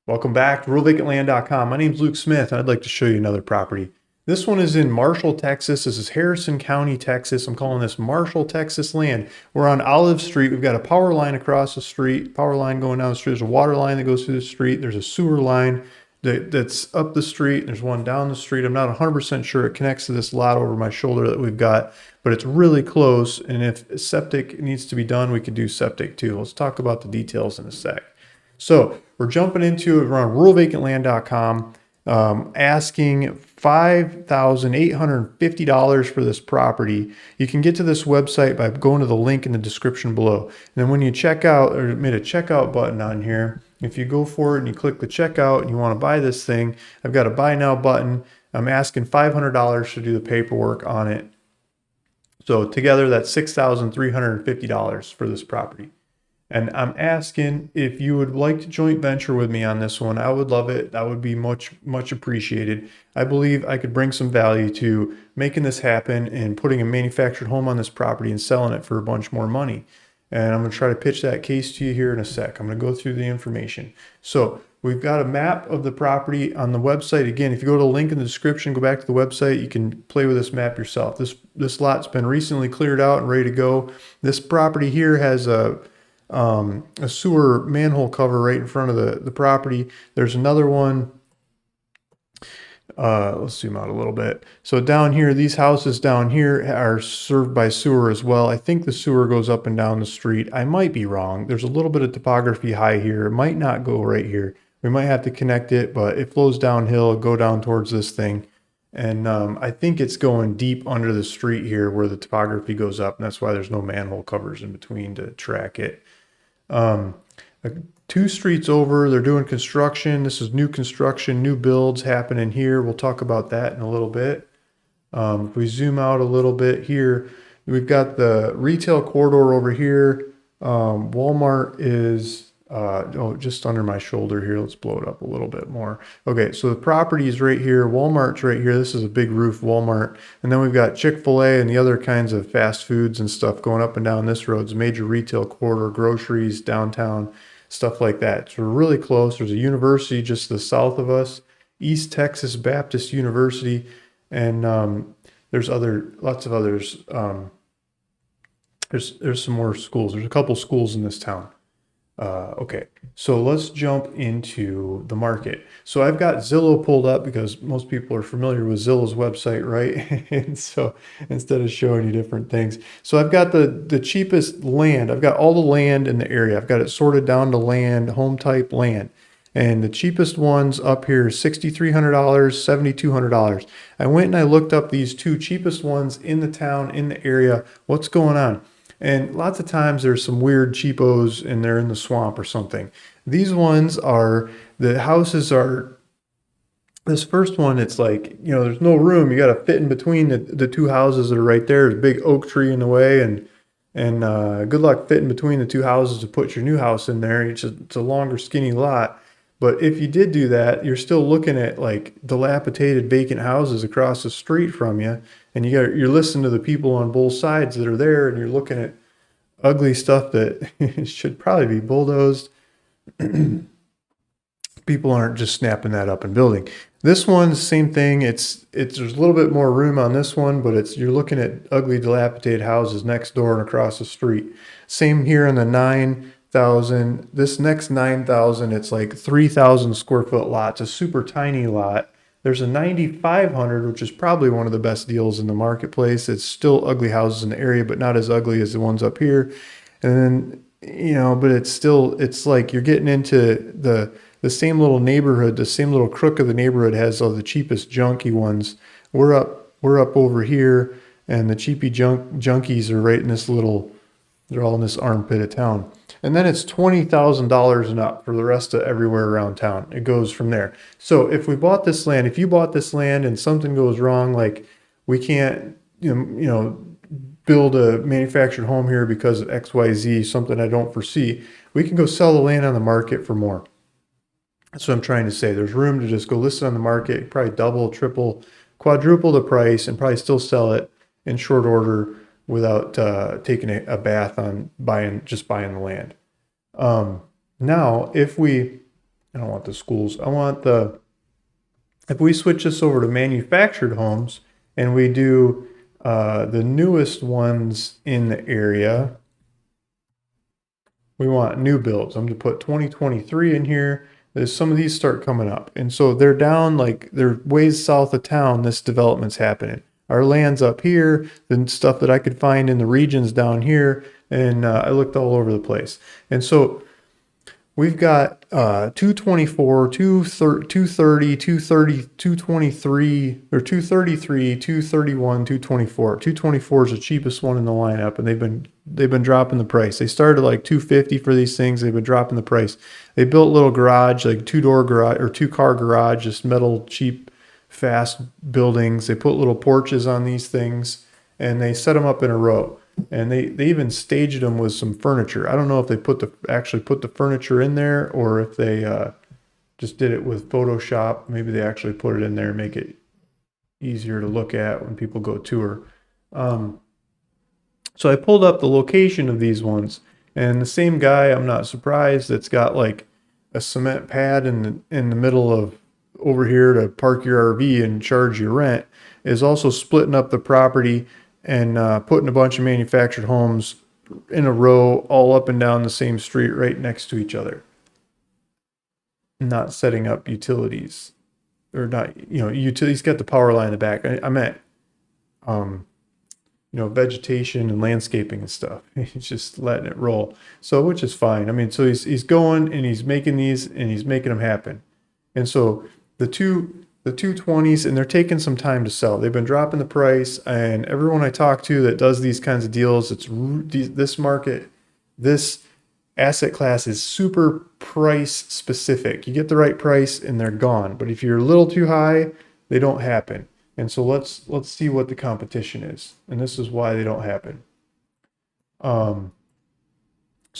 Welcome back to RealVacantLand.com. My name is Luke Smith, and I'd like to show you another property. This one is in Marshall, Texas. This is Harrison County, Texas. I'm calling this Marshall, Texas land. We're on Olive Street. We've got a power line across the street, power line going down the street. There's a water line that goes through the street. There's a sewer line that's up the street. There's one down the street. I'm not 100% sure it connects to this lot over my shoulder that we've got, but it's really close. And if septic needs to be done, we could do septic too. Let's talk about the details in a sec. So we're jumping into it. We're on ruralvacantland.com, asking $5,850 for this property. You can get to this website by going to the link in the description below. And then when you check out, or made a checkout button on here, if you go for it and you click the checkout and you want to buy this thing, I've got a buy now button. I'm asking $500 to do the paperwork on it. So together that's $6,350 for this property. And I'm asking if you would like to joint venture with me on this one. I would love it. That would be much, much appreciated. I believe I could bring some value to making this happen and putting a manufactured home on this property and selling it for a bunch more money. And I'm going to try to pitch that case to you here in a sec. I'm going to go through the information. So we've got a map of the property on the website. Again, if you go to the link in the description, go back to the website, you can play with this map yourself. This lot's been recently cleared out and ready to go. This property here has a sewer manhole cover right in front of the property. There's another one. Let's zoom out a little bit. So down here, these houses down here are served by sewer as well. I think the sewer goes up and down the street. I might be wrong. There's a little bit of topography high here. It might not go right here. We might have to connect it, but it flows downhill, go down towards this thing. And I think it's going deep under the street here where the topography goes up, and that's why there's no manhole covers in between to track it. 2 streets over, they're doing construction. This is new construction, new builds happening here. We'll talk about that in a little bit. If we zoom out a little bit here, we've got the retail corridor over here. Walmart is just under my shoulder here. Let's blow it up a little bit more. Okay, so the property is right here. Walmart's right here. This is a big roof Walmart. And then we've got Chick-fil-A and the other kinds of fast foods and stuff going up and down this road. It's a major retail corridor, groceries, downtown, stuff like that. So we're really close. There's a university just to the south of us, East Texas Baptist University, and there's lots of others. There's some more schools. There's a couple schools in this town. Okay, so let's jump into the market. So I've got Zillow pulled up because most people are familiar with Zillow's website, right? And so instead of showing you different things, so I've got the cheapest land. I've got all the land in the area. I've got it sorted down to land, home type land. And the cheapest ones up here is $6,300, $7,200. I went and I looked up these 2 cheapest ones in the town, in the area. What's going on? And lots of times there's some weird cheapos and they're in the swamp or something. These ones are, the houses are, this first one, it's like, there's no room. You got to fit in between the 2 houses that are right there. There's a big oak tree in the way, and good luck fitting between the 2 houses to put your new house in there. It's a longer, skinny lot. But if you did do that, you're still looking at like dilapidated vacant houses across the street from you. And you're listening to the people on both sides that are there, and you're looking at ugly stuff that should probably be bulldozed. People aren't just snapping that up and building. This one, same thing. There's a little bit more room on this one, but you're looking at ugly dilapidated houses next door and across the street. Same here in the 9,000. This next 9,000, it's like 3,000 square foot lot. It's a super tiny lot. There's a 9,500, which is probably one of the best deals in the marketplace. It's still ugly houses in the area, but not as ugly as the ones up here. And then, but it's like you're getting into the same little neighborhood, the same little crook of the neighborhood has all the cheapest junky ones. We're up over here, and the cheapy junkies are right in this they're all in this armpit of town. And then it's $20,000 and up for the rest of everywhere around town. It goes from there. So if you bought this land and something goes wrong, like we can't, build a manufactured home here because of XYZ, something I don't foresee, we can go sell the land on the market for more. That's what I'm trying to say. There's room to just go list it on the market, probably double, triple, quadruple the price, and probably still sell it in short order without taking a bath on buying the land. Now, if we I don't want the schools. I want the, if we switch this over to manufactured homes and we do the newest ones in the area, we want new builds. I'm going to put 2023 in here. There's some of these start coming up. And so they're down, like they're ways south of town. This development's happening. Our land's up here, the stuff that I could find in the regions down here. And I looked all over the place. And so we've got 224, 230, 230, 223, or 233, 231, 224. 224 is the cheapest one in the lineup, and they've been dropping the price. They started like 250 for these things. They've been dropping the price. They built a little garage, like two-door garage or two-car garage, just metal, cheap, fast buildings. They put little porches on these things, and they set them up in a row. And they even staged them with some furniture. I don't know if they actually put the furniture in there, or if they just did it with Photoshop. Maybe they actually put it in there and make it easier to look at when people go tour. So I pulled up the location of these ones, and the same guy, I'm not surprised, that's got like a cement pad in the middle of over here to park your RV and charge your rent, is also splitting up the property and putting a bunch of manufactured homes in a row all up and down the same street right next to each other. Not setting up utilities, or not, utilities got the power line in the back. I meant, vegetation and landscaping and stuff. He's just letting it roll. So, which is fine. I mean, so he's going and he's making these and he's making them happen. And so the 220s, and they're taking some time to sell. They've been dropping the price, and everyone I talk to that does these kinds of deals, this market, this asset class is super price specific. You get the right price and they're gone. But if you're a little too high, they don't happen. And so let's see what the competition is. And this is why they don't happen. So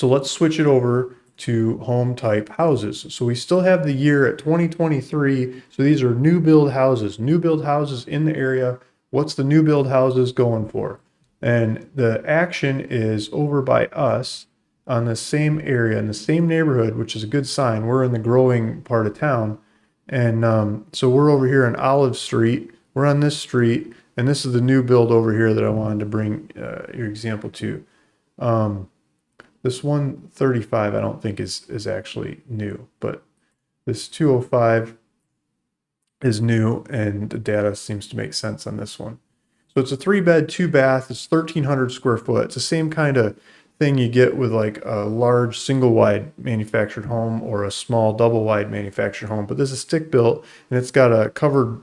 let's switch it over to home type houses. So we still have the year at 2023. So these are new build houses in the area. What's the new build houses going for? And the action is over by us on the same area, in the same neighborhood, which is a good sign. We're in the growing part of town. And so we're over here on Olive Street. We're on this street, and this is the new build over here that I wanted to bring your example to. This 135 I don't think is actually new, but this 205 is new, and the data seems to make sense on this one. So it's a 3-bed, 2-bath. It's 1,300 square foot. It's the same kind of thing you get with like a large single-wide manufactured home or a small double-wide manufactured home. But this is stick-built, and it's got a covered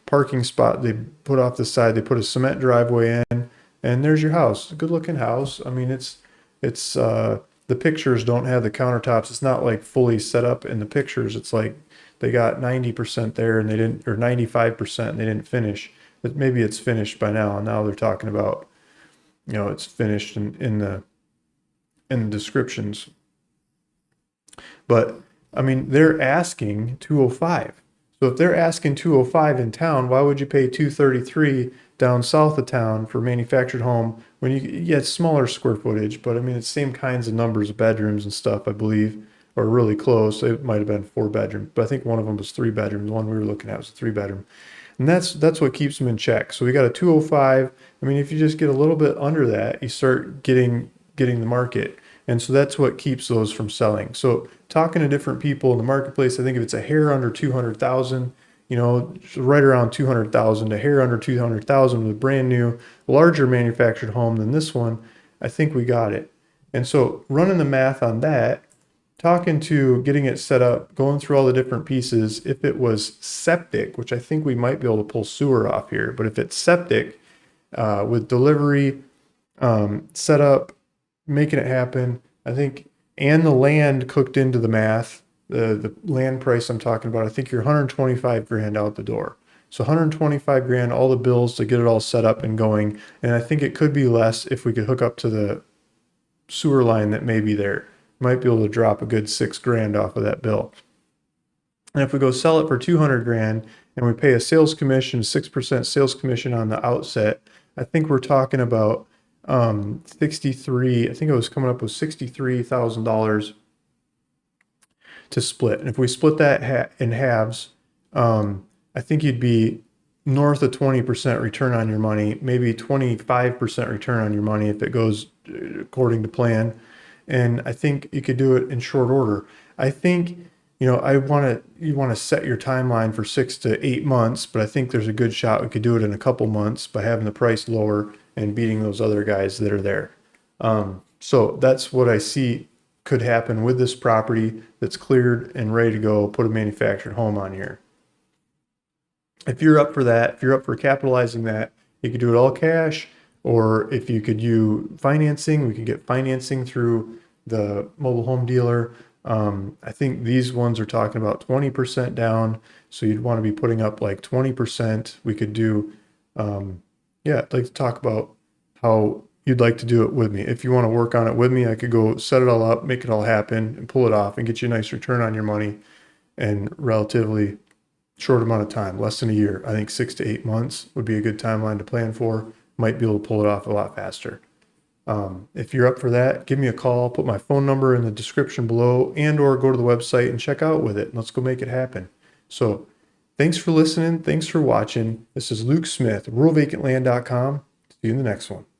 parking spot they put off the side. They put a cement driveway in, and there's your house. A good-looking house. I mean, it's the pictures don't have the countertops. It's not like fully set up in the pictures. It's like they got 90% there and they didn't, or 95% and they didn't finish. But maybe it's finished by now. And now they're talking about, it's finished in the descriptions. But I mean, they're asking 205. So if they're asking 205 in town, why would you pay 233 down south of town for manufactured home when it's smaller square footage, but I mean, it's same kinds of numbers of bedrooms and stuff, I believe, or really close. It might have been 4 bedrooms, but I think one of them was 3 bedrooms. The one we were looking at was a 3-bedroom. And that's what keeps them in check. So we got a 205. I mean, if you just get a little bit under that, you start getting the market. And so that's what keeps those from selling. So talking to different people in the marketplace, I think if it's a hair under 200,000, right around 200,000, a hair under 200,000 with a brand new, larger manufactured home than this one, I think we got it. And so running the math on that, talking to getting it set up, going through all the different pieces, if it was septic, which I think we might be able to pull sewer off here, but if it's septic with delivery, set up, making it happen, I think, and the land cooked into the math, the land price I'm talking about, I think you're 125 grand out the door. So 125 grand, all the bills to get it all set up and going. And I think it could be less if we could hook up to the sewer line that may be there. Might be able to drop a good 6 grand off of that bill. And if we go sell it for 200 grand and we pay a sales commission, 6% sales commission on the outset, I think we're talking about 63, I think it was coming up with $63,000 to split. And if we split that in halves, I think you'd be north of 20% return on your money, maybe 25% return on your money if it goes according to plan. And I think you could do it in short order. I think, you want to set your timeline for 6 to 8 months, but I think there's a good shot we could do it in a couple months by having the price lower and beating those other guys that are there. So that's what I see could happen with this property that's cleared and ready to go, put a manufactured home on here. If you're up for that, if you're up for capitalizing that, you could do it all cash, or if you could use financing, we could get financing through the mobile home dealer. I think these ones are talking about 20% down. So you'd want to be putting up like 20%. We could do, I'd like to talk about how you'd like to do it with me. If you want to work on it with me, I could go set it all up, make it all happen and pull it off and get you a nice return on your money in relatively short amount of time, less than a year. I think 6 to 8 months would be a good timeline to plan for. Might be able to pull it off a lot faster. If you're up for that, give me a call, put my phone number in the description below, and or go to the website and check out with it. Let's go make it happen. So thanks for listening. Thanks for watching. This is Luke Smith, ruralvacantland.com. See you in the next one.